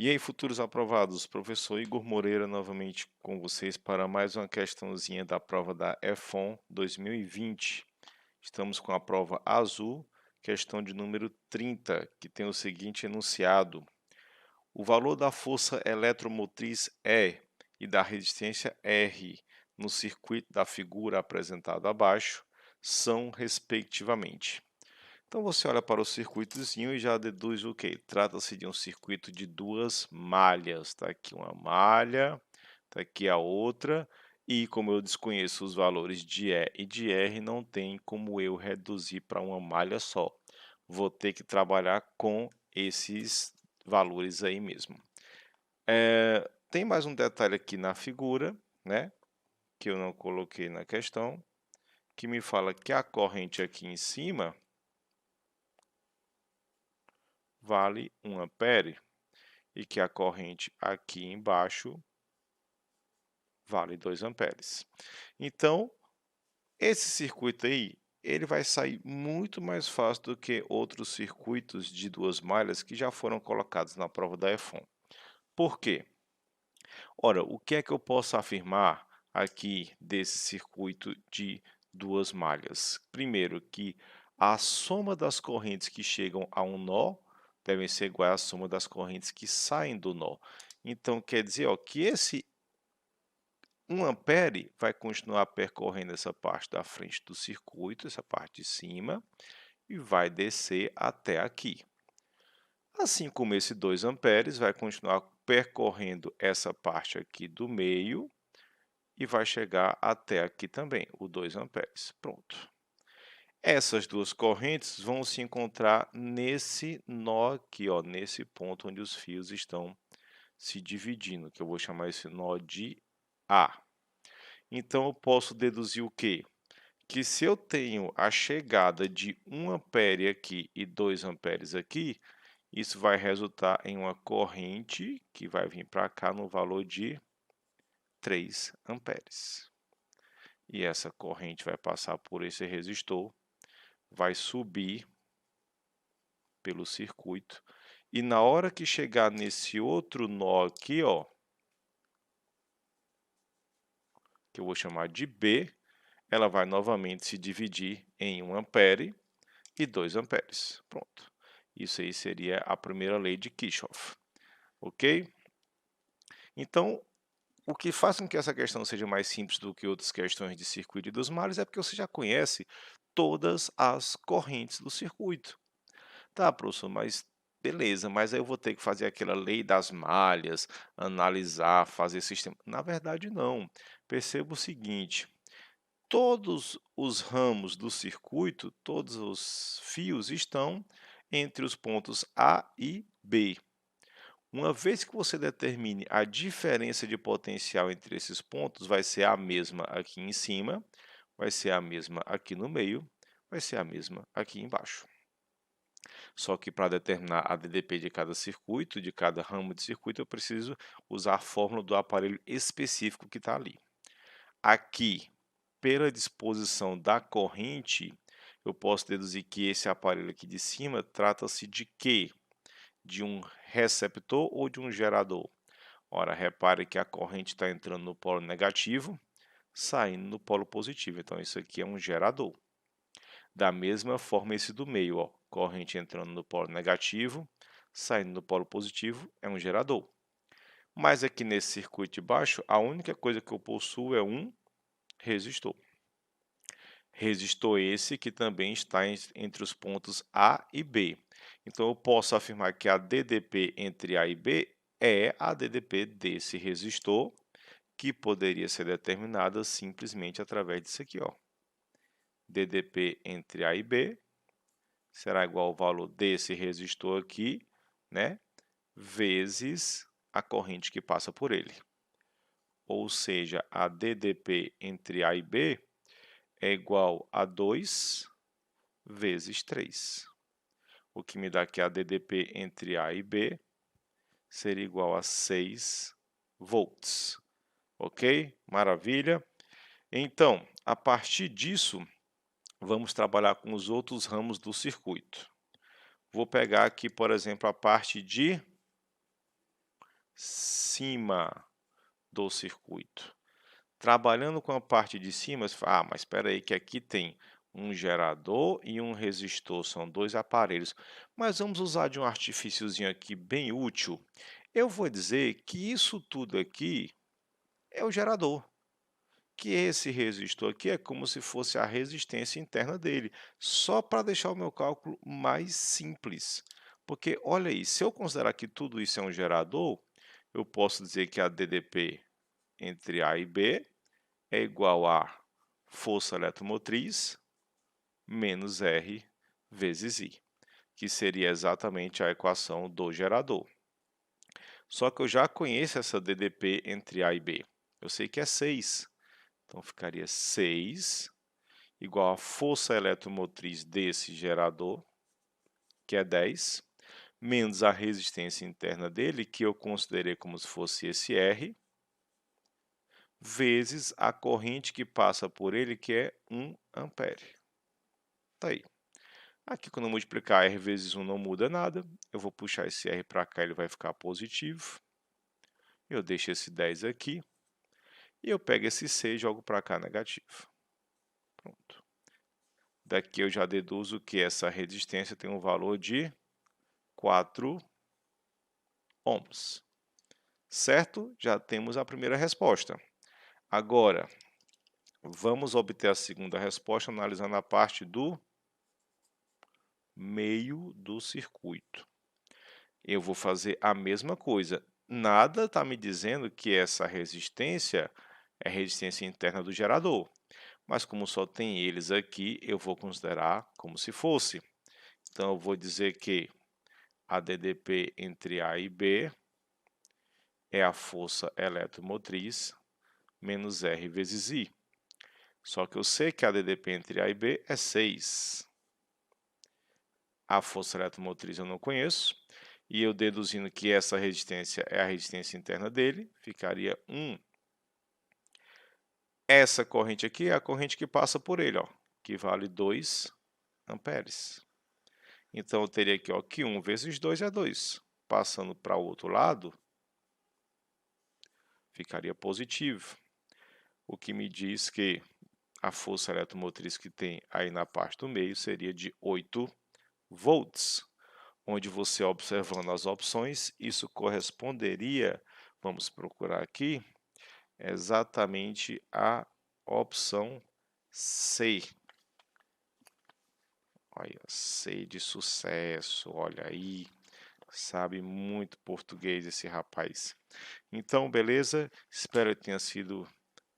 E aí, futuros aprovados, professor Igor Moreira novamente com vocês para mais uma questãozinha da prova da EFON 2020. Estamos com a prova azul, questão de número 30, que tem o seguinte enunciado: o valor da força eletromotriz E e da resistência R no circuito da figura apresentada abaixo são, respectivamente. Então você olha para o circuitozinho e já deduz o quê? Trata-se de um circuito de duas malhas. Está aqui uma malha, está aqui a outra, e como eu desconheço os valores de E e de R, não tem como eu reduzir para uma malha só. Vou ter que trabalhar com esses valores aí mesmo. Tem mais um detalhe aqui na figura, né? Que eu não coloquei na questão, que me fala que a corrente aqui em cima vale 1 ampere e que a corrente aqui embaixo vale 2 amperes. Então, esse circuito aí, ele vai sair muito mais fácil do que outros circuitos de duas malhas que já foram colocados na prova da EFON. Por quê? Ora, o que é que eu posso afirmar aqui desse circuito de duas malhas? Primeiro, que a soma das correntes que chegam a um nó devem ser igual à soma das correntes que saem do nó. Então, quer dizer, ó, que esse 1 ampere vai continuar percorrendo essa parte da frente do circuito, essa parte de cima, e vai descer até aqui. Assim como esse 2 amperes vai continuar percorrendo essa parte aqui do meio e vai chegar até aqui também, o 2 amperes. Pronto. Essas duas correntes vão se encontrar nesse nó aqui, ó, nesse ponto onde os fios estão se dividindo, que eu vou chamar esse nó de A. Então, eu posso deduzir o quê? Que se eu tenho a chegada de 1 ampere aqui e 2 amperes aqui, isso vai resultar em uma corrente que vai vir para cá no valor de 3 amperes. E essa corrente vai passar por esse resistor, vai subir pelo circuito, e na hora que chegar nesse outro nó aqui, ó, que eu vou chamar de B, ela vai novamente se dividir em 1 ampere e 2 amperes. Pronto. Isso aí seria a primeira lei de Kirchhoff, ok? Então, o que faz com que essa questão seja mais simples do que outras questões de circuito e dos mares é porque você já conhece todas as correntes do circuito. Tá, professor, mas beleza, mas aí eu vou ter que fazer aquela lei das malhas, analisar, fazer sistema. Na verdade, não. Perceba o seguinte: todos os ramos do circuito, todos os fios estão entre os pontos A e B. Uma vez que você determine a diferença de potencial entre esses pontos, vai ser a mesma aqui em cima, vai ser a mesma aqui no meio, vai ser a mesma aqui embaixo. Só que para determinar a DDP de cada circuito, de cada ramo de circuito, eu preciso usar a fórmula do aparelho específico que está ali. Aqui, pela disposição da corrente, eu posso deduzir que esse aparelho aqui de cima trata-se de quê? De um receptor ou de um gerador? Ora, repare que a corrente está entrando no polo negativo, saindo no polo positivo. Então, isso aqui é um gerador. Da mesma forma, esse do meio, ó, corrente entrando no polo negativo, saindo no polo positivo, é um gerador. Mas aqui nesse circuito de baixo, a única coisa que eu possuo é um resistor. Resistor esse que também está entre os pontos A e B. Então, eu posso afirmar que a DDP entre A e B é a DDP desse resistor, que poderia ser determinada simplesmente através disso aqui, ó. DDP entre A e B será igual ao valor desse resistor aqui, né, vezes a corrente que passa por ele. Ou seja, a DDP entre A e B é igual a 2 vezes 3. O que me dá que a DDP entre A e B seria igual a 6 volts. Ok? Maravilha. Então, a partir disso, vamos trabalhar com os outros ramos do circuito. Vou pegar aqui, por exemplo, a parte de cima do circuito. Trabalhando com a parte de cima, você fala, mas espera aí que aqui tem um gerador e um resistor, são dois aparelhos. Mas vamos usar de um artifíciozinho aqui bem útil. Eu vou dizer que isso tudo aqui é o gerador, que esse resistor aqui é como se fosse a resistência interna dele, só para deixar o meu cálculo mais simples. Porque olha aí, se eu considerar que tudo isso é um gerador, eu posso dizer que a DDP entre A e B é igual a força eletromotriz menos R vezes I, que seria exatamente a equação do gerador. Só que eu já conheço essa DDP entre A e B. Eu sei que é 6. Então, ficaria 6 igual a força eletromotriz desse gerador, que é 10, menos a resistência interna dele, que eu considerei como se fosse esse R, vezes a corrente que passa por ele, que é 1 ampere. Tá aí. Aqui, quando eu multiplicar R vezes 1 não muda nada. Eu vou puxar esse R para cá, ele vai ficar positivo. Eu deixo esse 10 aqui. E eu pego esse 6 e jogo para cá negativo. Pronto. Daqui eu já deduzo que essa resistência tem um valor de 4 ohms. Certo? Já temos a primeira resposta. Agora, vamos obter a segunda resposta analisando a parte do meio do circuito. Eu vou fazer a mesma coisa. Nada está me dizendo que essa resistência é a resistência interna do gerador. Mas como só tem eles aqui, eu vou considerar como se fosse. Então, eu vou dizer que a DDP entre A e B é a força eletromotriz menos R vezes I. Só que eu sei que a DDP entre A e B é 6. A força eletromotriz eu não conheço. E eu deduzindo que essa resistência é a resistência interna dele, ficaria 1. Essa corrente aqui é a corrente que passa por ele, ó, que vale 2 amperes. Então, eu teria aqui ó, que 1 vezes 2 é 2. Passando para o outro lado, ficaria positivo. O que me diz que a força eletromotriz que tem aí na parte do meio seria de 8 volts. Onde você observando as opções, isso corresponderia, vamos procurar aqui, exatamente a opção C. Olha, C de sucesso, olha aí, sabe muito português esse rapaz. Então, beleza? Espero que tenha sido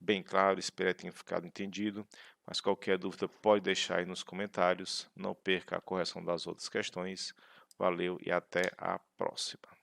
bem claro, espero que tenha ficado entendido. Mas qualquer dúvida pode deixar aí nos comentários. Não perca a correção das outras questões. Valeu e até a próxima.